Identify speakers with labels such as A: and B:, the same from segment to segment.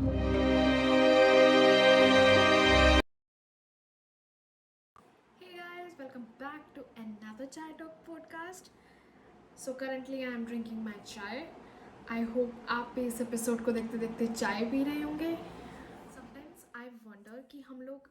A: Hey guys, welcome back to another Chai Talk podcast. So currently I am drinking my chai. I hope आप भी इस episode को देखते देखते चाय पी रहे होंगे. Sometimes I wonder कि हम लोग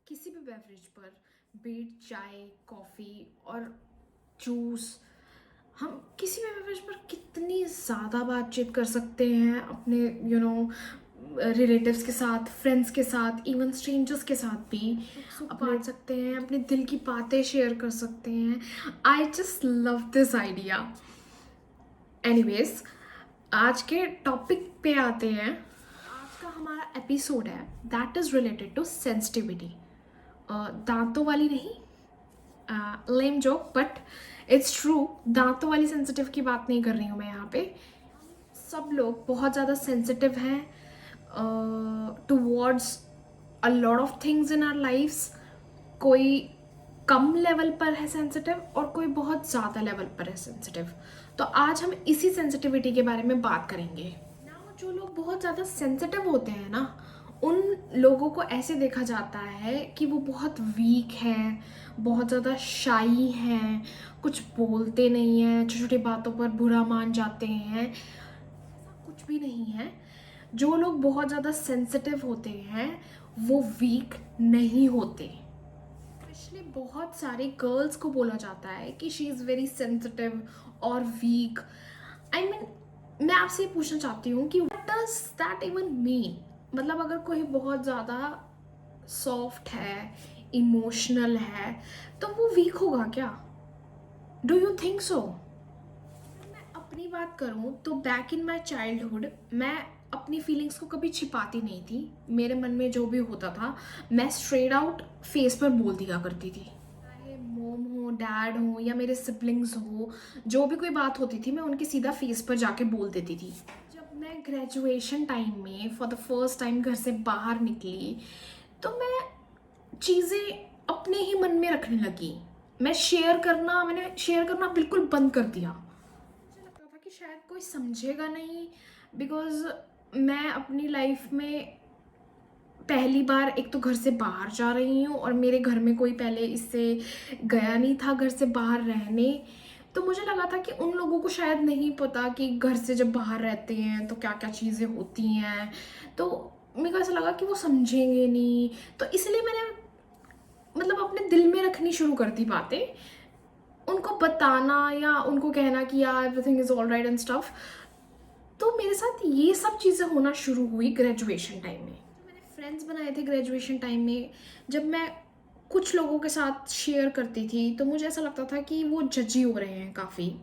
A: किसी भी बेवरेज पर, बीट चाय, कॉफ़ी और जूस, हम किसी भी बेवरेज पर कितनी ज़्यादा बातचीत कर सकते हैं अपने रिलेटिव्स के साथ, फ्रेंड्स के साथ, इवन स्ट्रेंजर्स के साथ भी सुख बांट सकते हैं, अपने दिल की बातें शेयर कर सकते हैं. I just love this idea. Anyways, आज के टॉपिक पे आते हैं. आज का हमारा एपिसोड है that is related to sensitivity. दांतों वाली नहीं, lame joke, but it's true. दांतों वाली सेंसिटिव की बात नहीं कर रही हूँ मैं यहाँ पे. सब लोग बहुत ज़्यादा सेंसिटिव हैं towards a lot of things in our lifes. कोई कम लेवल पर है सेंसिटिव और कोई बहुत ज़्यादा लेवल पर है सेंसिटिव. तो आज हम इसी सेंसिटिविटी के बारे में बात करेंगे. ना जो लोग बहुत ज़्यादा सेंसिटिव होते हैं ना, उन लोगों को ऐसे देखा जाता है कि वो बहुत वीक हैं, बहुत ज़्यादा शाई हैं, कुछ बोलते नहीं हैं, छोटी छोटी बातों पर बुरा मान जाते हैं. ऐसा कुछ भी नहीं है. जो लोग बहुत ज़्यादा सेंसिटिव होते हैं वो वीक नहीं होते. स्पेशली बहुत सारी गर्ल्स को बोला जाता है कि शी इज़ वेरी सेंसिटिव और वीक. आई मीन, मैं आपसे ये पूछना चाहती हूँ कि what does that even mean. मतलब अगर कोई बहुत ज़्यादा सॉफ्ट है, इमोशनल है, तो वो वीक होगा क्या? Do you think so? मैं अपनी बात करूँ तो बैक इन माई चाइल्डहुड मैं अपनी फीलिंग्स को कभी छिपाती नहीं थी. मेरे मन में जो भी होता था मैं स्ट्रेट आउट फेस पर बोल दिया करती थी. चाहे मोम हो, डैड हो या मेरे सिबलिंग्स हो, जो भी कोई बात होती थी मैं उनके सीधा फेस पर जाके बोल देती थी. जब मैं ग्रेजुएशन टाइम में फॉर द फर्स्ट टाइम घर से बाहर निकली तो मैं चीज़ें अपने ही मन में रखने लगी. मैंने शेयर करना बिल्कुल बंद कर दिया. मुझे लगता था कि शायद कोई समझेगा नहीं, बिकॉज मैं अपनी लाइफ में पहली बार एक तो घर से बाहर जा रही हूँ और मेरे घर में कोई पहले इससे गया नहीं था घर से बाहर रहने. तो मुझे लगा था कि उन लोगों को शायद नहीं पता कि घर से जब बाहर रहते हैं तो क्या क्या चीज़ें होती हैं. तो मेरे को ऐसा लगा कि वो समझेंगे नहीं, तो इसलिए मैंने मतलब अपने दिल में रखनी शुरू कर दी बातें. उनको बताना या उनको कहना कि यार everything is all right and stuff. तो मेरे साथ ये सब चीज़ें होना शुरू हुई ग्रेजुएशन टाइम में. मैंने फ्रेंड्स बनाए थे ग्रेजुएशन टाइम में. जब मैं कुछ लोगों के साथ शेयर करती थी तो मुझे ऐसा लगता था कि वो जजी हो रहे हैं काफ़ी.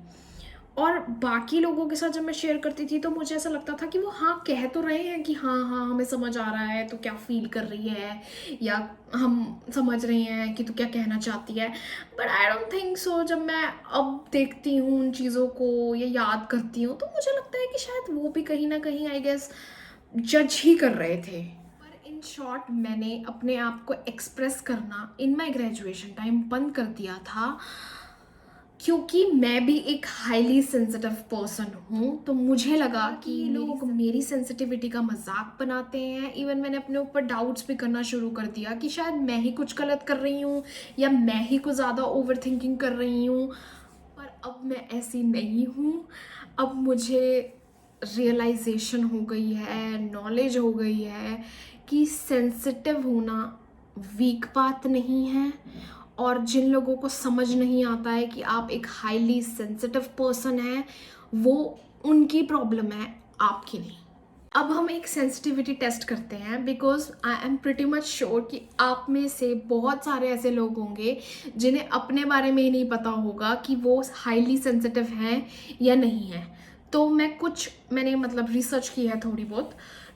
A: और बाकी लोगों के साथ जब मैं शेयर करती थी तो मुझे ऐसा लगता था कि वो हाँ कह तो रहे हैं कि हाँ हाँ हमें समझ आ रहा है तो क्या फील कर रही है, या हम समझ रहे हैं कि तू क्या कहना चाहती है. But I don't think so. जब मैं अब देखती हूँ उन चीज़ों को या याद करती हूँ तो मुझे लगता है कि शायद वो भी कहीं ना कहीं आई गेस जज ही कर रहे थे. पर इन शॉर्ट मैंने अपने आप को एक्सप्रेस करना इन माई ग्रेजुएशन टाइम बंद कर दिया था, क्योंकि मैं भी एक हाईली सेंसिटिव पर्सन हूँ. तो मुझे लगा कि लोग मेरी सेंसिटिविटी का मजाक बनाते हैं. इवन मैंने अपने ऊपर डाउट्स भी करना शुरू कर दिया कि शायद मैं ही कुछ गलत कर रही हूँ या मैं ही कुछ ज़्यादा ओवर थिंकिंग कर रही हूँ. पर अब मैं ऐसी नहीं हूँ. अब मुझे रियलाइजेशन हो गई है, नॉलेज हो गई है कि सेंसिटिव होना वीक बात नहीं है. और जिन लोगों को समझ नहीं आता है कि आप एक हाईली सेंसिटिव पर्सन हैं, वो उनकी प्रॉब्लम है, आपकी नहीं. अब हम एक सेंसिटिविटी टेस्ट करते हैं, because I am pretty much sure कि आप में से बहुत सारे ऐसे लोग होंगे जिन्हें अपने बारे में ही नहीं पता होगा कि वो हाईली सेंसिटिव हैं या नहीं है. तो मैंने मतलब रिसर्च की है थोड़ी बहुत.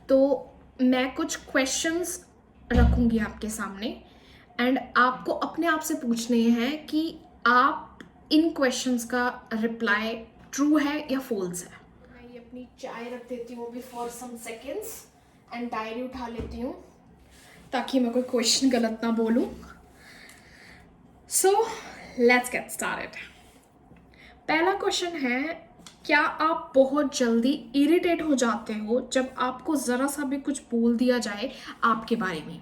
A: तो मैं कुछ क्वेश्चंस रखूँगी आपके सामने एंड आपको अपने आप से पूछने हैं कि आप इन क्वेश्चंस का रिप्लाई ट्रू है या फॉल्स है. मैं ये अपनी चाय रख देती हूँ अभी for some seconds and diary उठा लेती हूँ ताकि मैं कोई क्वेश्चन गलत ना बोलूँ. So let's get started. पहला क्वेश्चन है क्या आप बहुत जल्दी इरिटेट हो जाते हो जब आपको ज़रा सा भी कुछ बोल दिया जाए आपके बारे में?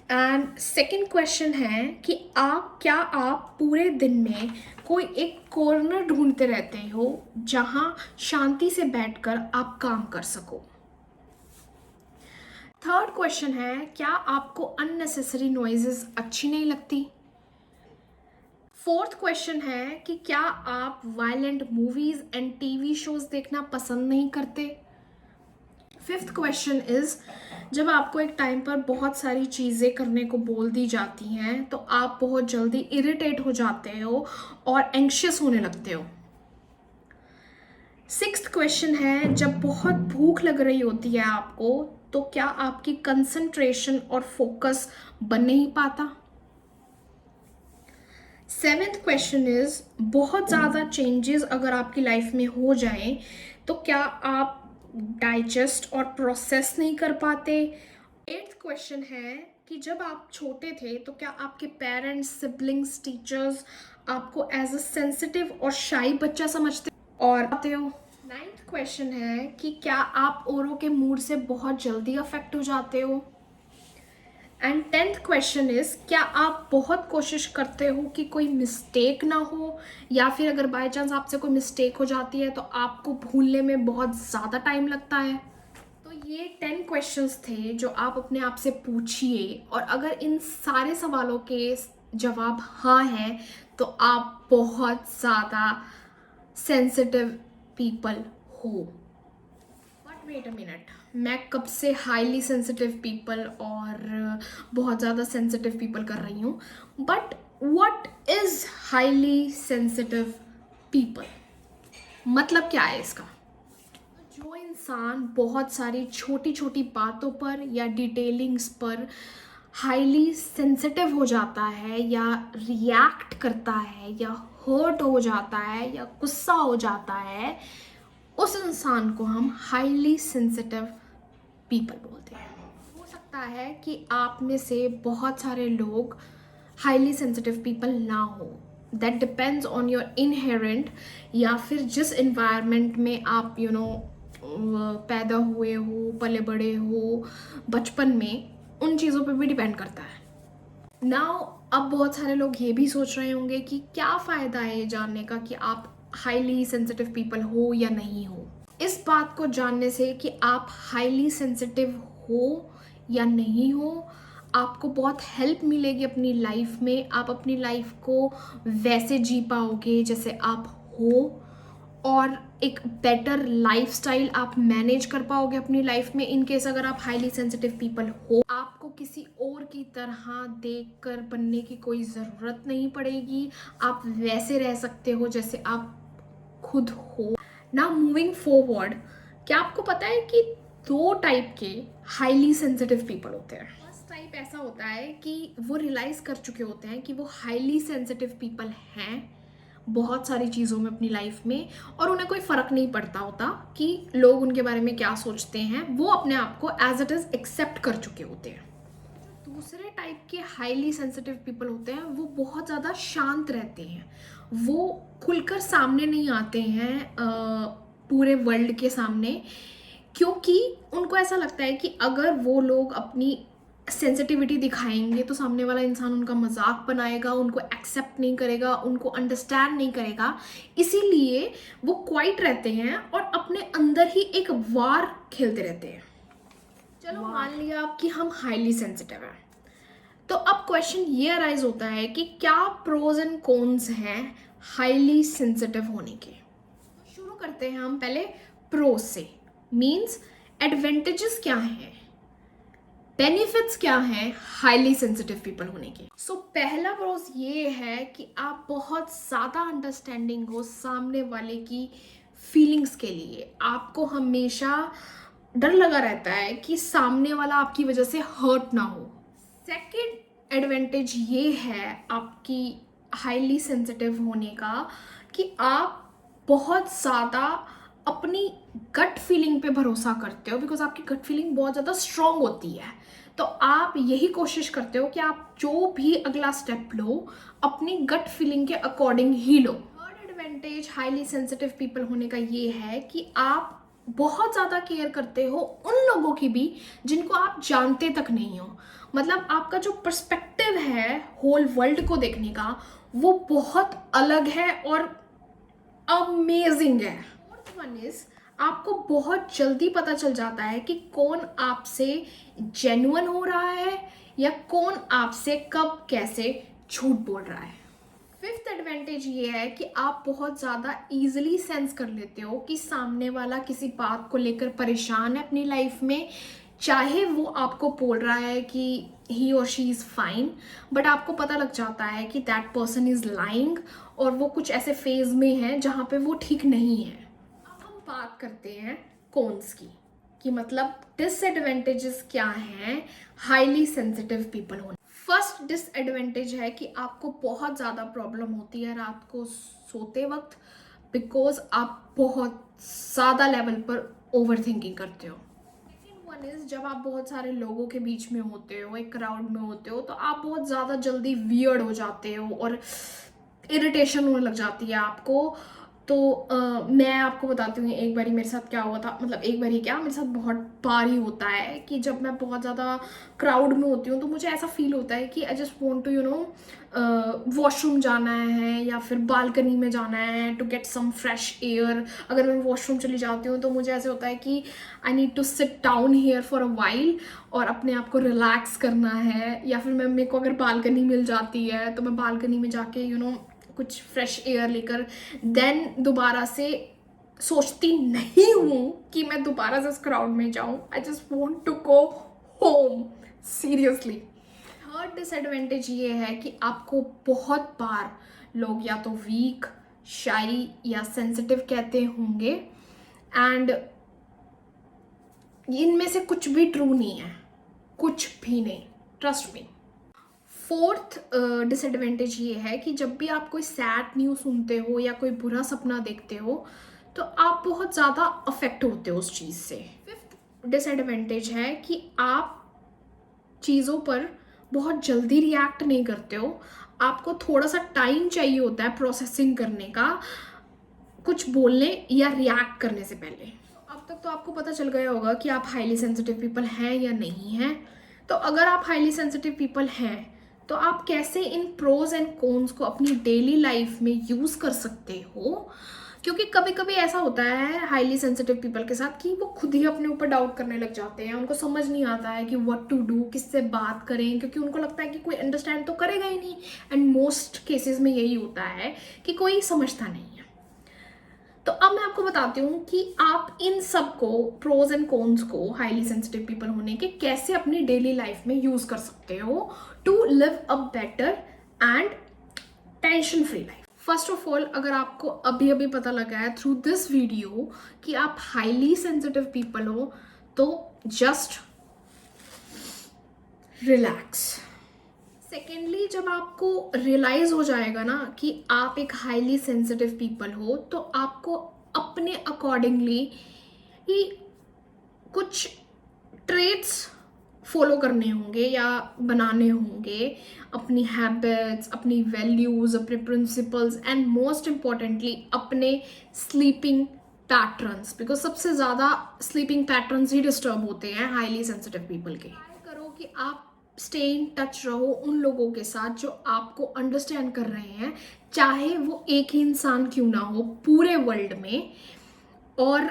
A: एंड सेकंड क्वेश्चन है कि क्या आप पूरे दिन में कोई एक कॉर्नर ढूंढते रहते हो जहां शांति से बैठकर आप काम कर सको? थर्ड क्वेश्चन है, क्या आपको अननेसेसरी नॉइजेस अच्छी नहीं लगती? फोर्थ क्वेश्चन है कि क्या आप violent movies and TV shows देखना पसंद नहीं करते? फिफ्थ क्वेश्चन इज, जब आपको एक टाइम पर बहुत सारी चीज़ें करने को बोल दी जाती हैं तो आप बहुत जल्दी इरिटेट हो जाते हो और एंग्शियस होने लगते हो। सिक्स्थ क्वेश्चन है, जब बहुत भूख लग रही होती है आपको तो क्या आपकी कंसंट्रेशन और फोकस बन नहीं पाता? सेवेंथ क्वेश्चन इज, बहुत ज़्यादा चेंजेस अगर आपकी लाइफ में हो जाए तो क्या आप डाइजेस्ट और प्रोसेस नहीं कर पाते? एट्थ क्वेश्चन है कि जब आप छोटे थे तो क्या आपके पेरेंट्स, सिबलिंग्स, टीचर्स आपको एज अ सेंसिटिव और शाई बच्चा समझते और आते हो? नाइन्थ क्वेश्चन है कि क्या आप औरों के मूड से बहुत जल्दी अफेक्ट हो जाते हो? एंड टेंथ क्वेश्चन इज, क्या आप बहुत कोशिश करते हो कि कोई मिस्टेक ना हो, या फिर अगर बाय चांस आपसे कोई मिस्टेक हो जाती है तो आपको भूलने में बहुत ज़्यादा टाइम लगता है? तो ये 10 क्वेश्चंस थे जो आप अपने आप से पूछिए, और अगर इन सारे सवालों के जवाब हाँ है तो आप बहुत ज़्यादा सेंसिटिव पीपल हो। बट वेट अ मिनट, मैं कब से हाईली सेंसिटिव पीपल और बहुत ज़्यादा सेंसिटिव पीपल कर रही हूँ? But what is highly sensitive people? मतलब क्या है इसका? जो इंसान बहुत सारी छोटी छोटी बातों पर या डिटेलिंग्स पर हाईली सेंसिटिव हो जाता है, या रिएक्ट करता है, या हर्ट हो जाता है, या गुस्सा हो जाता है, उस इंसान को हम हाईली सेंसिटिव पीपल बोलते हैं। हो सकता है कि आप में से बहुत सारे लोग हाईली सेंसिटिव पीपल ना हो, that depends on your inherent, या फिर जिस इन्वायरमेंट में आप पैदा हुए हो, पले बड़े हो बचपन में, उन चीज़ों पे भी डिपेंड करता है। नाउ अब बहुत सारे लोग ये भी सोच रहे होंगे कि क्या फ़ायदा है ये जानने का कि आप हाईली सेंसिटिव पीपल हो या नहीं हो। इस बात को जानने से कि आप हाईली सेंसिटिव हो या नहीं हो, आपको बहुत हेल्प मिलेगी अपनी लाइफ में। आप अपनी लाइफ को वैसे जी पाओगे जैसे आप हो, और एक बेटर लाइफस्टाइल आप मैनेज कर पाओगे अपनी लाइफ में। इन केस अगर आप हाईली सेंसिटिव पीपल हो, आपको किसी और की तरह देखकर बनने की कोई ज़रूरत नहीं पड़ेगी। आप वैसे रह सकते हो जैसे आप खुद हो। नाउ मूविंग फॉरवर्ड, क्या आपको पता है कि 2 टाइप के हाईली सेंसिटिव पीपल होते हैं? फर्स्ट टाइप ऐसा होता है कि वो रियलाइज़ कर चुके होते हैं कि वो हाईली सेंसिटिव पीपल हैं बहुत सारी चीज़ों में अपनी लाइफ में, और उन्हें कोई फ़र्क नहीं पड़ता होता कि लोग उनके बारे में क्या सोचते हैं। वो अपने आप को एज इट इज़ एक्सेप्ट कर चुके होते हैं। जो दूसरे टाइप के हाईली सेंसिटिव पीपल होते हैं वो बहुत ज़्यादा शांत रहते हैं। वो खुलकर सामने नहीं आते हैं पूरे वर्ल्ड के सामने, क्योंकि उनको ऐसा लगता है कि अगर वो लोग अपनी सेंसिटिविटी दिखाएंगे तो सामने वाला इंसान उनका मजाक बनाएगा, उनको एक्सेप्ट नहीं करेगा, उनको अंडरस्टैंड नहीं करेगा। इसीलिए वो क्वाइट रहते हैं और अपने अंदर ही एक वार खेलते रहते हैं। चलो मान लिया आप कि हम हाईली सेंसिटिव हैं, तो अब क्वेश्चन ये अराइज होता है कि क्या प्रोज एंड कॉन्स हैं हाईली सेंसिटिव होने के। शुरू करते हैं हम पहले प्रोज से, मीन्स एडवांटेजेस क्या हैं, बेनिफिट्स क्या हैं हाईली सेंसिटिव पीपल होने के। सो पहला प्रोज ये है कि आप बहुत ज़्यादा अंडरस्टैंडिंग हो सामने वाले की फीलिंग्स के लिए। आपको हमेशा डर लगा रहता है कि सामने वाला आपकी वजह से हर्ट ना हो। सेकेंड एडवांटेज ये है आपकी हाईली सेंसिटिव होने का कि आप बहुत ज़्यादा अपनी गट फीलिंग पे भरोसा करते हो, बिकॉज आपकी गट फीलिंग बहुत ज़्यादा स्ट्रॉन्ग होती है। तो आप यही कोशिश करते हो कि आप जो भी अगला स्टेप लो अपनी गट फीलिंग के अकॉर्डिंग ही लो। Third disadvantage highly sensitive people होने का ये है कि आप बहुत ज़्यादा केयर करते हो उन लोगों की भी जिनको आप जानते तक नहीं हो। मतलब आपका जो पर्सपेक्टिव है होल वर्ल्ड को देखने का वो बहुत अलग है और अमेजिंग है। फोर्थ वन इज आपको बहुत जल्दी पता चल जाता है कि कौन आपसे जेन्युइन हो रहा है या कौन आपसे कब कैसे झूठ बोल रहा है। फिफ्थ एडवांटेज ये है कि आप बहुत ज़्यादा इजीली सेंस कर लेते हो कि सामने वाला किसी बात को लेकर परेशान है अपनी लाइफ में, चाहे वो आपको बोल रहा है कि ही और शी इज़ फाइन, बट आपको पता लग जाता है कि दैट पर्सन इज़ लाइंग और वो कुछ ऐसे फेज में है जहाँ पे वो ठीक नहीं है। अब हम बात करते हैं कॉन्स की, कि मतलब डिसएडवांटेजेस क्या हैं हाईली सेंसिटिव पीपल होने। फर्स्ट डिसएडवांटेज है कि आपको बहुत ज़्यादा प्रॉब्लम होती है रात को सोते वक्त, बिकॉज आप बहुत ज़्यादा लेवल पर ओवर थिंकिंग करते हो। सेकेंड वन इज़ जब आप बहुत सारे लोगों के बीच में होते हो, एक क्राउड में होते हो, तो आप बहुत ज़्यादा जल्दी वियर्ड हो जाते हो और इरिटेशन होने लग जाती है आपको। तो मैं आपको बताती हूँ एक बारी मेरे साथ क्या हुआ था। मतलब एक बारी क्या, मेरे साथ बहुत बार ही होता है कि जब मैं बहुत ज़्यादा क्राउड में होती हूँ तो मुझे ऐसा फील होता है कि I just want to washroom जाना है या फिर बालकनी में जाना है to get some fresh air. अगर मैं वॉशरूम चली जाती हूँ तो मुझे ऐसे होता है कि I need to sit down here for a while और अपने आप को रिलैक्स करना है। या फिर मेरे को अगर बालकनी मिल जाती है तो मैं बालकनी में जाके कुछ फ्रेश एयर लेकर देन दोबारा से सोचती नहीं हूँ कि मैं दोबारा से उस क्राउड में जाऊँ। I just want to go home seriously. Third disadvantage ये है कि आपको बहुत बार लोग या तो वीक, शाई या सेंसिटिव कहते होंगे, एंड इनमें से कुछ भी ट्रू नहीं है, कुछ भी नहीं, ट्रस्ट मी। फोर्थ डिसएडवांटेज ये है कि जब भी आप कोई सैड न्यूज़ सुनते हो या कोई बुरा सपना देखते हो तो आप बहुत ज़्यादा अफेक्ट होते हो उस चीज़ से। फिफ्थ डिसएडवांटेज है कि आप चीज़ों पर बहुत जल्दी रिएक्ट नहीं करते हो, आपको थोड़ा सा टाइम चाहिए होता है प्रोसेसिंग करने का, कुछ बोलने या रिएक्ट करने से पहले। अब तक तो आपको पता चल गया होगा कि आप हाईली सेंसिटिव पीपल हैं या नहीं हैं। तो अगर आप हाईली सेंसिटिव पीपल हैं तो आप कैसे इन प्रोज एंड कॉन्स को अपनी डेली लाइफ में यूज़ कर सकते हो, क्योंकि कभी कभी ऐसा होता है हाईली सेंसिटिव पीपल के साथ कि वो खुद ही अपने ऊपर डाउट करने लग जाते हैं। उनको समझ नहीं आता है कि व्हाट टू डू, किससे बात करें, क्योंकि उनको लगता है कि कोई अंडरस्टैंड तो करेगा ही नहीं। एंड मोस्ट केसेस में यही होता है कि कोई समझता नहीं है। तो अब मैं आपको बताती हूँ कि आप इन सब को, प्रोज एंड कॉन्स को, हाईली सेंसिटिव पीपल होने के कैसे अपनी डेली लाइफ में यूज कर सकते हो to live a better and tension free life. First of all, अगर आपको अभी अभी पता लगा है थ्रू दिस वीडियो कि आप हाईली सेंसिटिव पीपल हो तो जस्ट रिलैक्स। सेकेंडली, जब आपको रियलाइज हो जाएगा ना कि आप एक हाईली सेंसिटिव पीपल हो तो आपको अपने अकॉर्डिंगली ही कुछ ट्रेट्स फॉलो करने होंगे या बनाने होंगे, अपनी हैबिट्स, अपनी वैल्यूज़, अपने प्रिंसिपल्स एंड मोस्ट इम्पॉर्टेंटली अपने स्लीपिंग पैटर्न्स, बिकॉज सबसे ज़्यादा स्लीपिंग पैटर्न्स ही डिस्टर्ब होते हैं हाईली सेंसिटिव पीपल के। ट्राई करो कि आप स्टे इन टच रहो उन लोगों के साथ जो आपको अंडरस्टैंड कर रहे हैं, चाहे वो एक ही इंसान क्यों ना हो पूरे वर्ल्ड में। और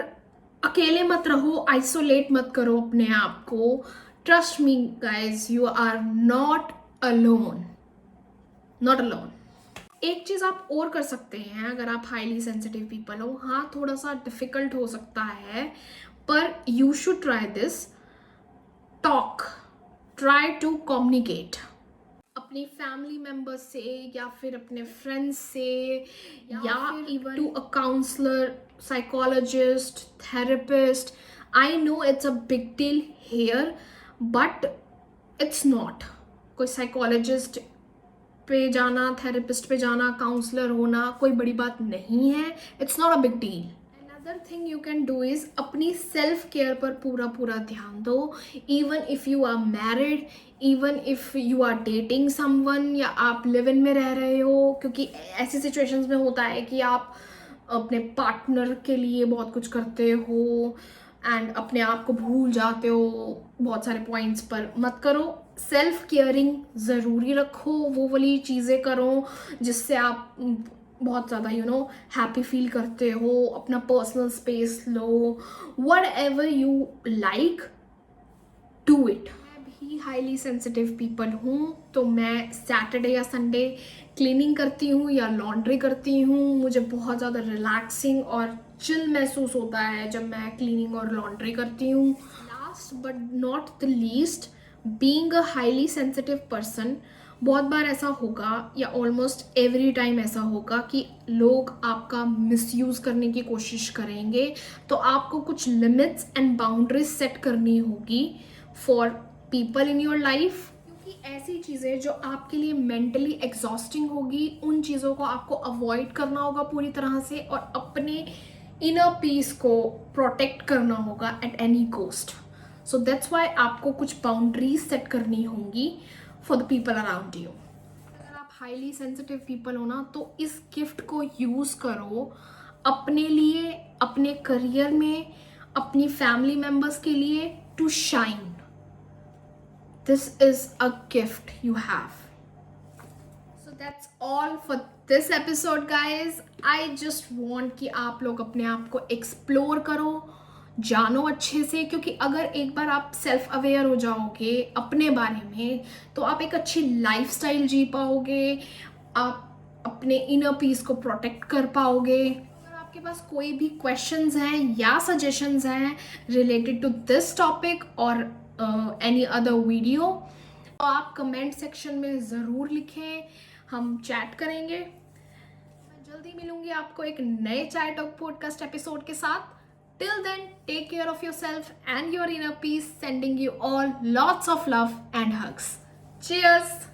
A: अकेले मत रहो, आइसोलेट मत करो अपने आप को। Trust me guys, you are not alone, not alone. एक चीज़ आप और कर सकते हैं अगर आप हाईली सेंसिटिव पीपल हो, हाँ थोड़ा सा डिफिकल्ट हो सकता है पर you should try this. Talk, try to communicate अपनी फैमिली मेम्बर्स से या फिर अपने फ्रेंड्स से या even to a counsellor, psychologist, therapist. I know it's a big deal here but it's not. कोई साइकोलॉजिस्ट पे जाना, थेरेपिस्ट पे जाना, काउंसलर होना कोई बड़ी बात नहीं है। It's not a big deal. And as other thing you can do is अपनी सेल्फ केयर पर पूरा पूरा ध्यान दो. Even if you are married, even if you are dating someone, या आप लिव इन में रह रहे हो, क्योंकि ऐसी सिचुएशंस में होता है कि आप अपने पार्टनर के लिए बहुत कुछ करते हो एंड अपने आप को भूल जाते हो. बहुत सारे पॉइंट्स पर मत करो. सेल्फ केयरिंग ज़रूरी रखो. वो वाली चीज़ें करो जिससे आप बहुत ज़्यादा हैप्पी फील करते हो. अपना personal space low. What ever you like, do it. मैं भी हाईली सेंसिटिव पीपल हूँ, तो मैं सैटरडे या संडे क्लीनिंग करती हूँ या लॉन्ड्री करती हूँ. मुझे बहुत ज़्यादा रिलैक्सिंग और चिल महसूस होता है जब मैं क्लीनिंग और लॉन्ड्री करती हूँ. Last but not the least, being a highly sensitive person, बहुत बार ऐसा होगा या ऑलमोस्ट एवरी टाइम ऐसा होगा कि लोग आपका मिसयूज़ करने की कोशिश करेंगे. तो आपको कुछ लिमिट्स एंड बाउंड्रीज सेट करनी होगी for people in your life. क्योंकि ऐसी चीज़ें जो आपके लिए मेंटली एग्जॉस्टिंग होगी, उन चीज़ों को आपको अवॉइड करना होगा पूरी तरह से, और अपने इनर पीस को प्रोटेक्ट करना होगा at any cost. So that's why आपको कुछ बाउंड्रीज सेट करनी होंगी for the people around you. अगर आप हाईली सेंसिटिव पीपल हो ना, तो इस गिफ्ट को यूज़ करो अपने लिए, अपने करियर में, अपनी फैमिली मेम्बर्स के लिए, to shine. This is a gift you have. So that's all for this episode, guys. I just want कि आप लोग अपने आप को एक्सप्लोर करो, जानो अच्छे से. क्योंकि अगर एक बार आप सेल्फ अवेयर हो जाओगे अपने बारे में, तो आप एक अच्छी लाइफस्टाइल जी पाओगे. आप अपने इनर पीस को प्रोटेक्ट कर पाओगे. अगर आपके पास कोई भी क्वेश्चंस हैं या सजेशंस हैं रिलेटेड टू दिस टॉपिक और एनी अदर वीडियो, तो आप कमेंट सेक्शन में ज़रूर लिखें. हम चैट करेंगे. मैं जल्दी मिलूंगी आपको एक नए चाय टॉक पॉडकास्ट एपिसोड के साथ. Till then, take care of yourself and your inner peace. Sending you all lots of love and hugs. Cheers.